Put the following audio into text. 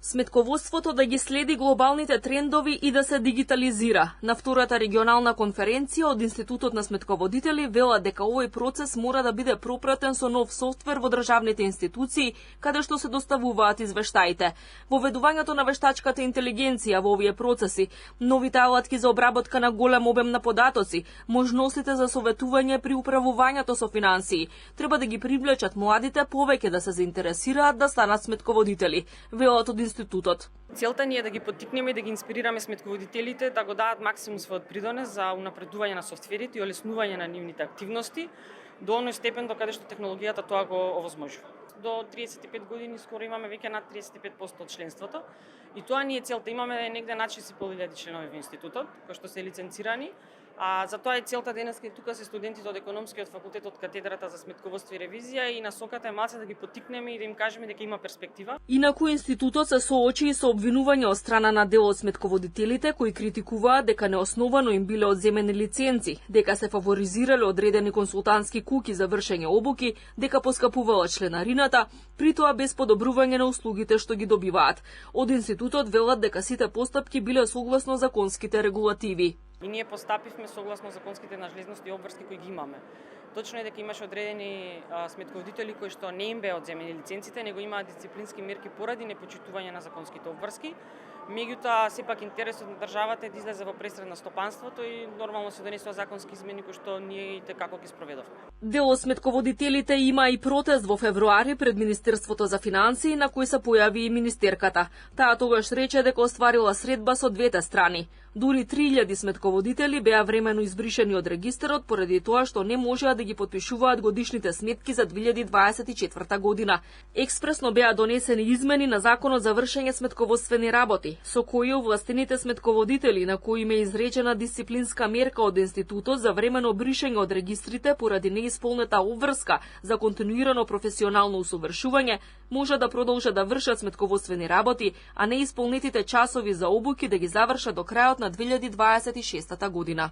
Сметководството да ги следи глобалните трендови и да се дигитализира. На втората регионална конференција од Институтот на сметководители велат дека овој процес мора да биде пропратен со нов софтвер во државните институции, каде што се доставуваат извештаите. Воведувањето на вештачката интелигенција во овие процеси, новите алатки за обработка на голем обем на податоци, можностите за советување при управувањето со финансии, треба да ги привлечат младите повеќе да се заинтересираат да станат сметководители, велат од институтот. Целта ни е да ги поттикнеме и да ги инспирираме сметководителите да го дадат максимум својот придонес за унапредување на софтверите и олеснување на нивните активности до оној степен до каде што технологијата тоа го овозможува. До 35 години скоро имаме веќе над 35% од членството и тоа ни е целта. Имаме негде над 6.500 членови во институтот кои што се лиценцирани. А за тоа е целта денеска и тука се студентите од економскиот факултет од катедрата за сметководство и ревизија и насоката е малце да ги поттикнеме и да им кажеме дека има перспектива. Инаку институтот се соочи и со обвинување од страна на дел од сметководителите кои критикуваат дека неосновано им биле одземени лиценци, дека се фаворизирале одредени консултантски куќи за вршење обуки, дека поскапувала членарината, при тоа без подобрување на услугите што ги добиваат. Од институтот велат дека сите постапки биле согласно законските регулативи. И ние постапивме согласно законските надлежности и обврски кои ги имаме. Точно е дека имаше одредени сметководители кои што не им беа одземени лиценците, него имаат дисциплински мерки поради непочитување на законските обврски. Меѓутоа, сепак интересот на државата е да излезе во пресред на стопанството и нормално се донесува законски измени кои што ние и како ги спроведовме. Дел од сметководителите има и протест во февруари пред Министерството за финансии на кој се појави и министерката. Таа тогаш рече дека остварила средба со двете страни. Дури 3000 сметководители беа времено избришени од регистарот поради тоа што не можеа да ги потпишуваат годишните сметки за 2024 година. Експресно беа донесени измени на Законот за вршење сметководствени работи, со кои овластените сметководители на кои им е изречена дисциплинска мерка од институтот за времено бришење од регистрите поради неисполнета обврска за континуирано професионално усовршување, може да продолжат да вршат сметководствени работи, а неисполнетите часови за обуки да ги завршат до крајот на 2026 година.